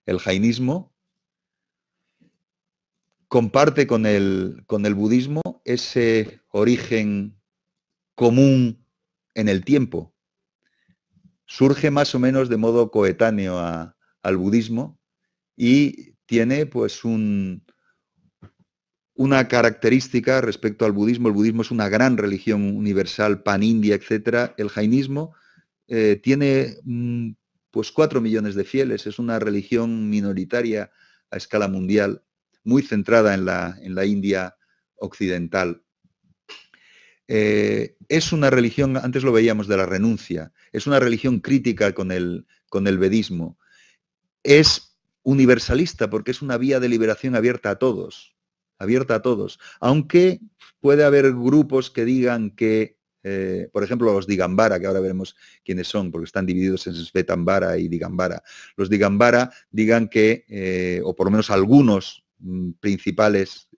el jainismo, comparte con el budismo ese origen común en el tiempo. Surge más o menos de modo coetáneo al budismo y tiene pues una característica respecto al budismo. El budismo es una gran religión universal, pan-india, etc. El jainismo tiene pues 4 millones de fieles, es una religión minoritaria a escala mundial, muy centrada en la India occidental. Es una religión, antes lo veíamos, de la renuncia, es una religión crítica con el vedismo. Es universalista porque es una vía de liberación abierta a todos, aunque puede haber grupos que digan que, por ejemplo, los Digambara, que ahora veremos quiénes son, porque están divididos en Svetambara y Digambara. Los Digambara digan que, o por lo menos algunos principales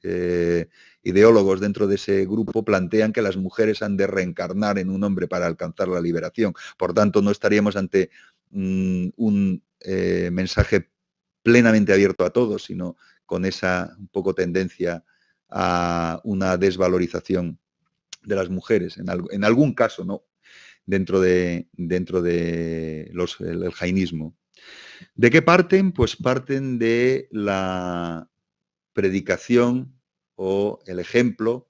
ideólogos dentro de ese grupo plantean que las mujeres han de reencarnar en un hombre para alcanzar la liberación. Por tanto, no estaríamos ante un mensaje plenamente abierto a todos, sino con esa un poco tendencia a una desvalorización de las mujeres, en algún caso, ¿no? Dentro de el jainismo. ¿De qué parten? Pues parten de la predicación o el ejemplo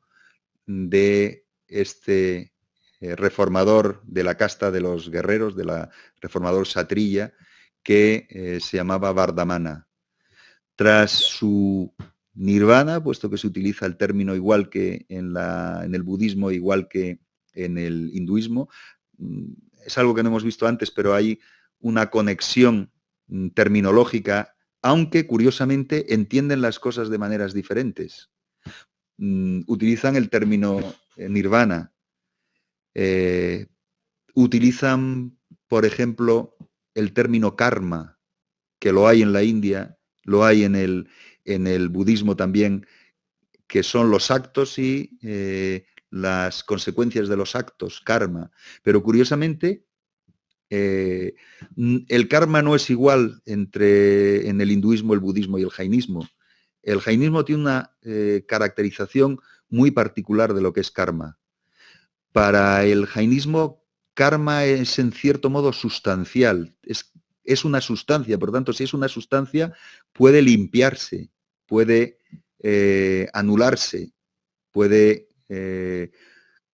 de este reformador de la casta de los guerreros, de la reformador Satriya, que se llamaba Vardhamana. Tras su nirvana, puesto que se utiliza el término igual que en el budismo, igual que en el hinduismo, es algo que no hemos visto antes, pero hay una conexión terminológica, aunque curiosamente entienden las cosas de maneras diferentes. Utilizan el término nirvana, utilizan, por ejemplo, el término karma, que lo hay en la India, lo hay en el budismo también, que son los actos y las consecuencias de los actos, karma. Pero curiosamente, el karma no es igual en el hinduismo, el budismo y el jainismo. El jainismo tiene una caracterización muy particular de lo que es karma. Para el jainismo, karma es en cierto modo sustancial, es una sustancia, por tanto, si es una sustancia, puede limpiarse, puede anularse, puede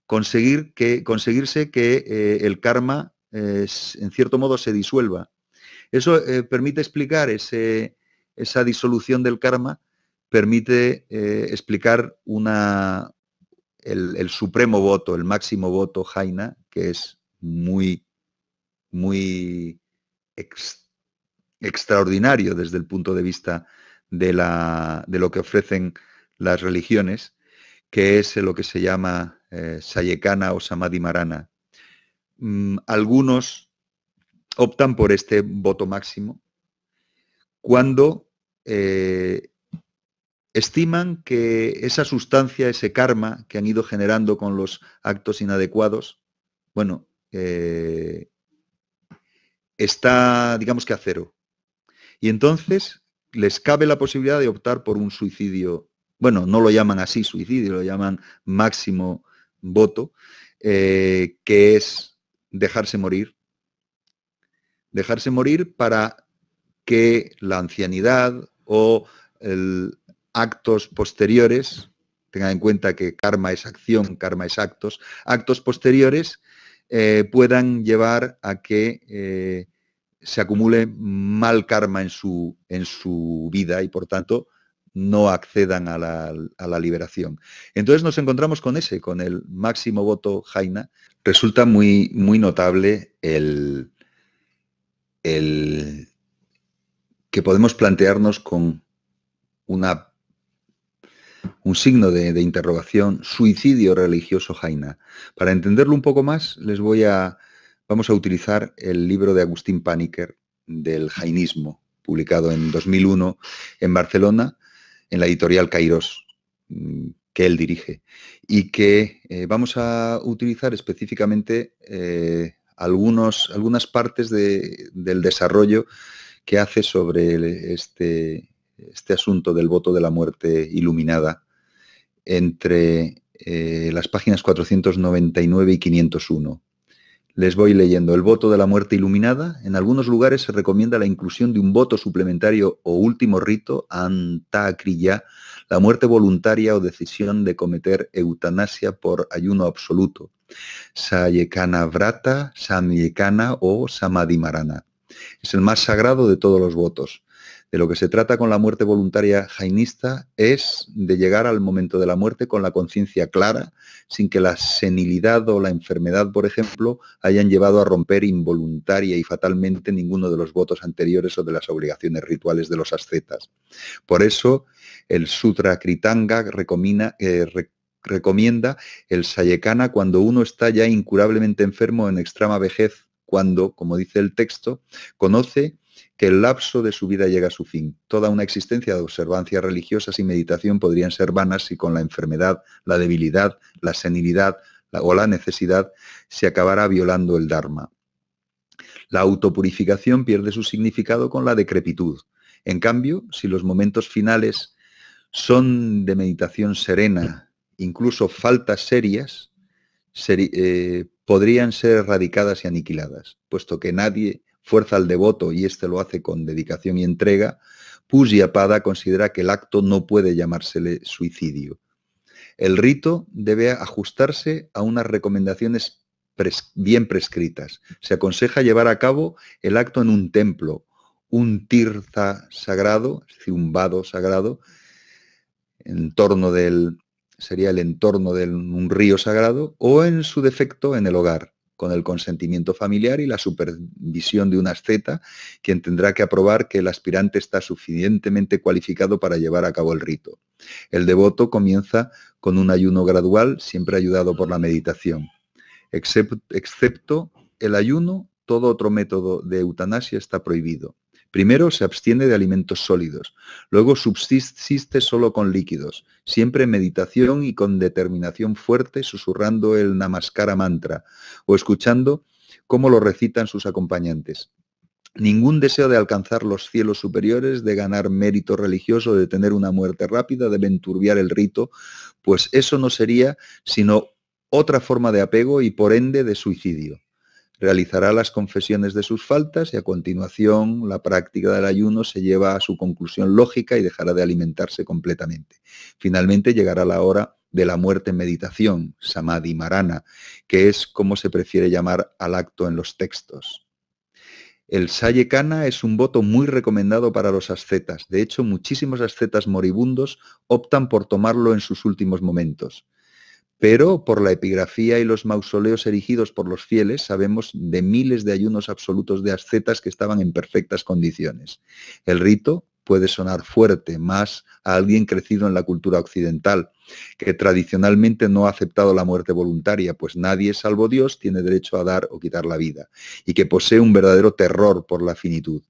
conseguirse que el karma, en cierto modo, se disuelva. Eso permite explicar esa disolución del karma, permite explicar el supremo voto, el máximo voto jaina, que es muy, muy extraordinario desde el punto de vista de lo que ofrecen las religiones, que es lo que se llama Sayekana o Samadhi Marana. Algunos optan por este voto máximo cuando estiman que esa sustancia, ese karma que han ido generando con los actos inadecuados, bueno, está, digamos que a cero. Y entonces les cabe la posibilidad de optar por un suicidio. Bueno, no lo llaman así suicidio, lo llaman máximo voto, que es dejarse morir. Dejarse morir para que la ancianidad o actos posteriores, tengan en cuenta que karma es acción, karma es actos posteriores puedan llevar a que se acumule mal karma en su vida y por tanto no accedan a la liberación. Entonces nos encontramos con el máximo voto jaina. Resulta muy, muy notable el que podemos plantearnos con un signo de interrogación, suicidio religioso jaina. Para entenderlo un poco más, vamos a utilizar el libro de Agustín Paniker del jainismo, publicado en 2001 en Barcelona, en la editorial Kairos, que él dirige, y que vamos a utilizar específicamente algunas partes del desarrollo que hace sobre este asunto del voto de la muerte iluminada entre las páginas 499 y 501. Les voy leyendo. El voto de la muerte iluminada. En algunos lugares se recomienda la inclusión de un voto suplementario o último rito, antakriya, la muerte voluntaria o decisión de cometer eutanasia por ayuno absoluto, sayekana vrata, samyekana o samadhimarana. Es el más sagrado de todos los votos. De lo que se trata con la muerte voluntaria jainista es de llegar al momento de la muerte con la conciencia clara, sin que la senilidad o la enfermedad, por ejemplo, hayan llevado a romper involuntaria y fatalmente ninguno de los votos anteriores o de las obligaciones rituales de los ascetas. Por eso, el Sutra Kritanga recomienda el sayekana cuando uno está ya incurablemente enfermo en extrema vejez, cuando, como dice el texto, conoce que el lapso de su vida llega a su fin. Toda una existencia de observancias religiosas y meditación podrían ser vanas si con la enfermedad, la debilidad, la senilidad o la necesidad se acabara violando el Dharma. La autopurificación pierde su significado con la decrepitud. En cambio, si los momentos finales son de meditación serena, incluso faltas serias, podrían ser erradicadas y aniquiladas, puesto que nadie fuerza al devoto y éste lo hace con dedicación y entrega. Pujyapada considera que el acto no puede llamársele suicidio. El rito debe ajustarse a unas recomendaciones bien prescritas. Se aconseja llevar a cabo el acto en un templo, un tirtha sagrado, es decir, un vado sagrado, sería el entorno de un río sagrado, o en su defecto en el hogar, con el consentimiento familiar y la supervisión de un asceta, quien tendrá que aprobar que el aspirante está suficientemente cualificado para llevar a cabo el rito. El devoto comienza con un ayuno gradual, siempre ayudado por la meditación. Excepto el ayuno, todo otro método de eutanasia está prohibido. Primero se abstiene de alimentos sólidos, luego subsiste solo con líquidos, siempre en meditación y con determinación fuerte, susurrando el Namaskara mantra o escuchando cómo lo recitan sus acompañantes. Ningún deseo de alcanzar los cielos superiores, de ganar mérito religioso, de tener una muerte rápida, debe enturbiar el rito, pues eso no sería sino otra forma de apego y por ende de suicidio. Realizará las confesiones de sus faltas y a continuación la práctica del ayuno se lleva a su conclusión lógica y dejará de alimentarse completamente. Finalmente llegará la hora de la muerte en meditación, samadhi marana, que es como se prefiere llamar al acto en los textos. El sayekana es un voto muy recomendado para los ascetas. De hecho, muchísimos ascetas moribundos optan por tomarlo en sus últimos momentos. Pero por la epigrafía y los mausoleos erigidos por los fieles sabemos de miles de ayunos absolutos de ascetas que estaban en perfectas condiciones. El rito puede sonar fuerte más a alguien crecido en la cultura occidental, que tradicionalmente no ha aceptado la muerte voluntaria, pues nadie, salvo Dios, tiene derecho a dar o quitar la vida, y que posee un verdadero terror por la finitud.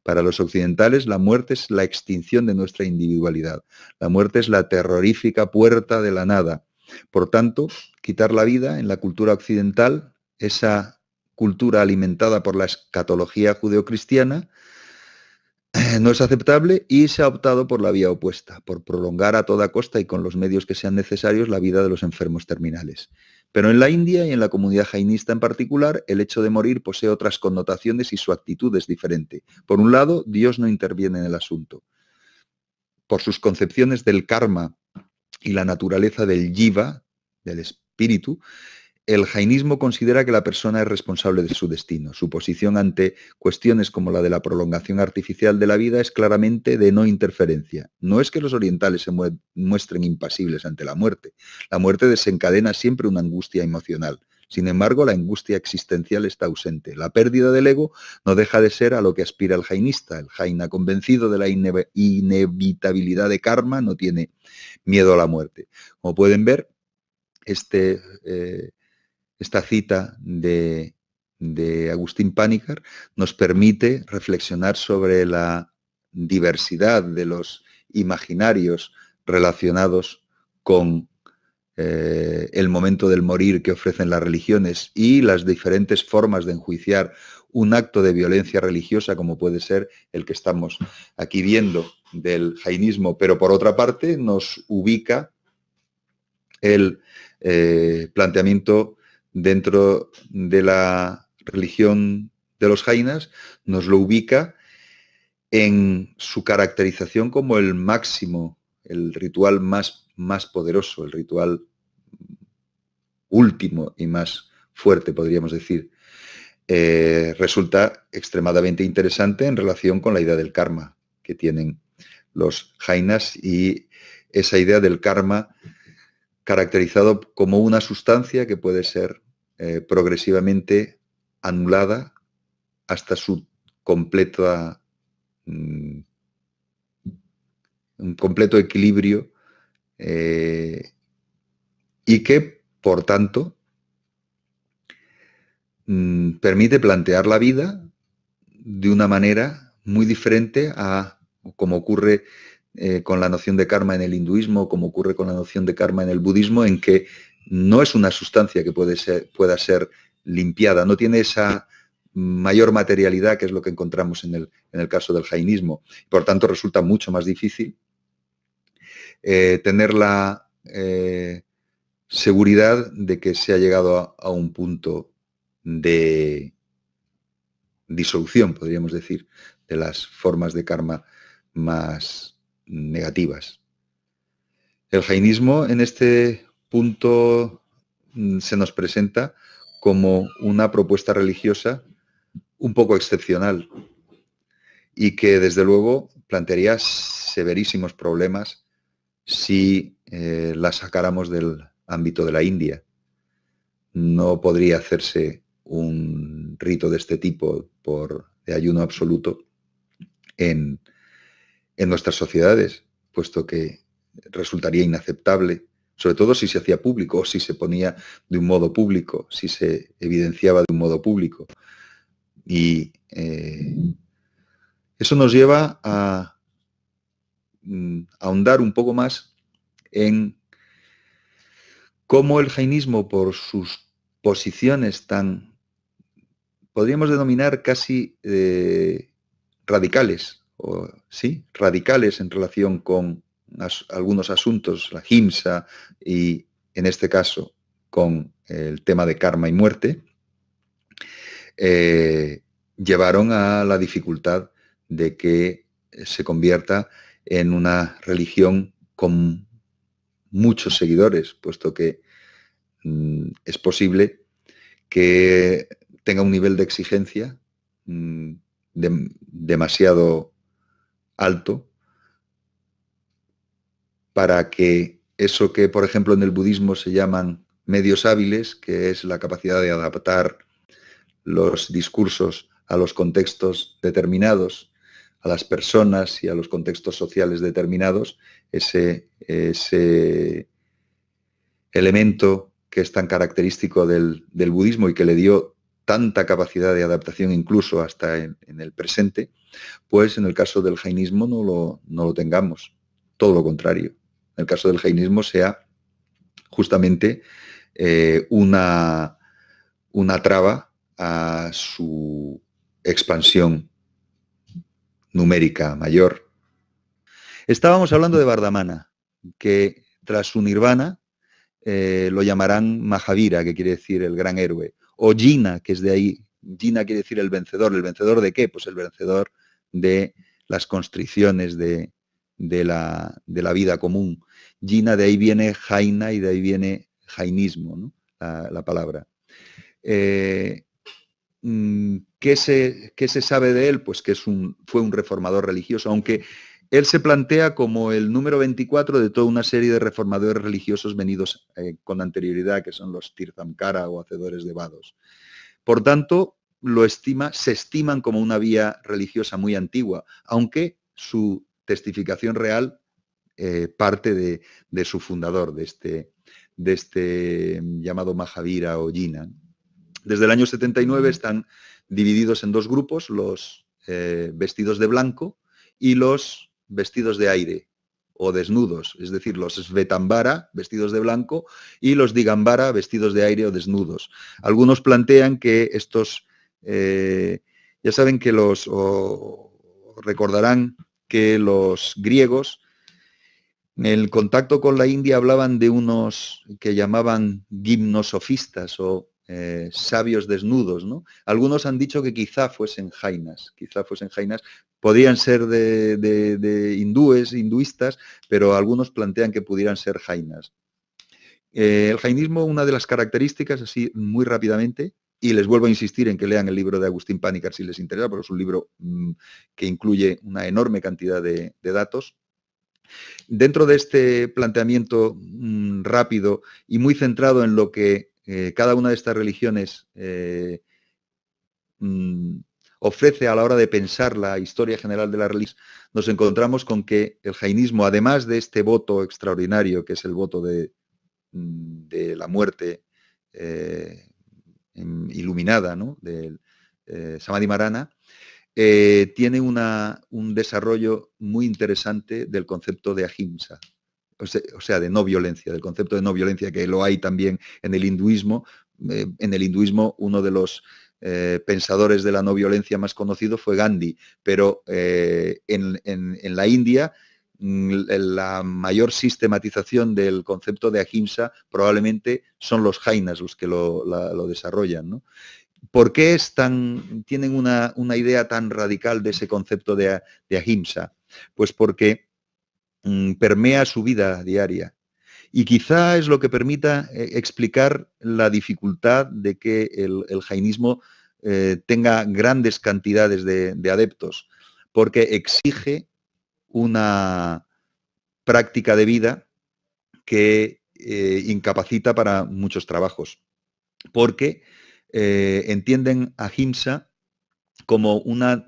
Para los occidentales, la muerte es la extinción de nuestra individualidad. La muerte es la terrorífica puerta de la nada. Por tanto, quitar la vida en la cultura occidental, esa cultura alimentada por la escatología judeocristiana, no es aceptable y se ha optado por la vía opuesta, por prolongar a toda costa y con los medios que sean necesarios la vida de los enfermos terminales. Pero en la India y en la comunidad jainista en particular, el hecho de morir posee otras connotaciones y su actitud es diferente. Por un lado, Dios no interviene en el asunto. Por sus concepciones del karma y la naturaleza del jiva, del espíritu, el jainismo considera que la persona es responsable de su destino. Su posición ante cuestiones como la de la prolongación artificial de la vida es claramente de no interferencia. No es que los orientales se muestren impasibles ante la muerte. La muerte desencadena siempre una angustia emocional. Sin embargo, la angustia existencial está ausente. La pérdida del ego no deja de ser a lo que aspira el jainista. El jaina convencido de la inevitabilidad de karma no tiene miedo a la muerte. Como pueden ver, esta cita de Agustín Panikkar nos permite reflexionar sobre la diversidad de los imaginarios relacionados con el momento del morir que ofrecen las religiones y las diferentes formas de enjuiciar un acto de violencia religiosa como puede ser el que estamos aquí viendo del jainismo, pero por otra parte nos ubica el planteamiento dentro de la religión de los jainas, nos lo ubica en su caracterización como el máximo, el ritual más poderoso, el ritual último y más fuerte, podríamos decir. Resulta extremadamente interesante en relación con la idea del karma que tienen los jainas y esa idea del karma caracterizado como una sustancia que puede ser progresivamente anulada hasta su completa un completo equilibrio y que, por tanto, permite plantear la vida de una manera muy diferente a como ocurre con la noción de karma en el hinduismo, como ocurre con la noción de karma en el budismo, en que no es una sustancia que pueda ser limpiada, no tiene esa mayor materialidad que es lo que encontramos en el caso del jainismo. Por tanto, resulta mucho más difícil tener la seguridad de que se ha llegado a un punto de disolución, podríamos decir, de las formas de karma más negativas. El jainismo en este punto se nos presenta como una propuesta religiosa un poco excepcional y que desde luego plantearía severísimos problemas si la sacáramos del ámbito de la India. No podría hacerse un rito de este tipo de ayuno absoluto en nuestras sociedades, puesto que resultaría inaceptable, sobre todo si se hacía público o si se ponía de un modo público, si se evidenciaba de un modo público. Y eso nos lleva a ahondar un poco más en cómo el jainismo, por sus posiciones tan, podríamos denominar casi radicales, o sí, radicales en relación con algunos asuntos, la himsa y en este caso con el tema de karma y muerte, llevaron a la dificultad de que se convierta en una religión con muchos seguidores, puesto que es posible que tenga un nivel de exigencia demasiado alto para que eso que, por ejemplo, en el budismo se llaman medios hábiles, que es la capacidad de adaptar los discursos a los contextos determinados, a las personas y a los contextos sociales determinados, ese elemento que es tan característico del budismo y que le dio tanta capacidad de adaptación incluso hasta en el presente, pues en el caso del jainismo no lo tengamos, todo lo contrario. En el caso del jainismo sea justamente una traba a su expansión numérica mayor. Estábamos hablando de Vardhamana, que tras su nirvana lo llamarán Mahavira, que quiere decir el gran héroe, o Jina, que es de ahí. Jina quiere decir el vencedor. ¿El vencedor de qué? Pues el vencedor de las constricciones de la vida común. Jina, de ahí viene Jaina y de ahí viene jainismo, ¿no? la palabra. ¿Qué se sabe de él? Pues que fue un reformador religioso, aunque él se plantea como el número 24 de toda una serie de reformadores religiosos venidos con anterioridad, que son los Tirthankara o hacedores de vados. Por tanto, se estiman como una vía religiosa muy antigua, aunque su testificación real parte de su fundador, de este llamado Mahavira o Jina. Desde el año 79 están divididos en dos grupos, los vestidos de blanco y los vestidos de aire o desnudos, es decir, los Svetambara, vestidos de blanco, y los Digambara, vestidos de aire o desnudos. Algunos plantean que estos, ya saben que o recordarán que los griegos, en el contacto con la India, hablaban de unos que llamaban gimnosofistas o sabios desnudos, ¿no? Algunos han dicho que quizá fuesen jainas, podrían ser de hindúes, hinduistas, pero algunos plantean que pudieran ser jainas. El jainismo, una de las características, así muy rápidamente, y les vuelvo a insistir en que lean el libro de Agustín Panikkar si les interesa, porque es un libro que incluye una enorme cantidad de datos. Dentro de este planteamiento rápido y muy centrado en lo que cada una de estas religiones ofrece a la hora de pensar la historia general de la religión, nos encontramos con que el jainismo, además de este voto extraordinario, que es el voto de la muerte iluminada, ¿no?, del Samadhi Marana, tiene un desarrollo muy interesante del concepto de ahimsa, o sea, de no violencia, del concepto de no violencia, que lo hay también en el hinduismo. En el hinduismo, uno de los pensadores de la no violencia más conocido fue Gandhi, pero en la India la mayor sistematización del concepto de ahimsa probablemente son los jainas los que lo desarrollan, ¿no? ¿Por qué tienen una idea tan radical de ese concepto de ahimsa? Pues porque permea su vida diaria. Y quizá es lo que permita explicar la dificultad de que el jainismo tenga grandes cantidades de adeptos, porque exige una práctica de vida que incapacita para muchos trabajos, porque entienden ahimsa como una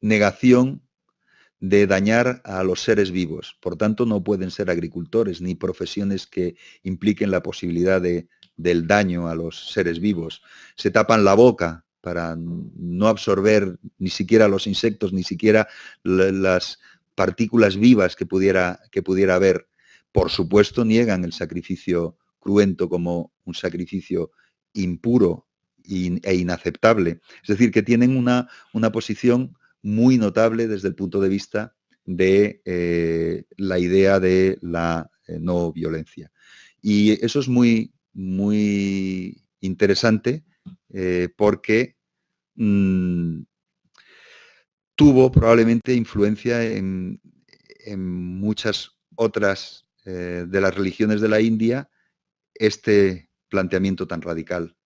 negación de dañar a los seres vivos. Por tanto, no pueden ser agricultores ni profesiones que impliquen la posibilidad del daño a los seres vivos. Se tapan la boca para no absorber ni siquiera los insectos, ni siquiera las partículas vivas que pudiera haber. Por supuesto, niegan el sacrificio cruento como un sacrificio impuro e inaceptable. Es decir, que tienen una posición muy notable desde el punto de vista de la idea de la no violencia. Y eso es muy, muy interesante porque tuvo probablemente influencia en muchas otras de las religiones de la India este planteamiento tan radical.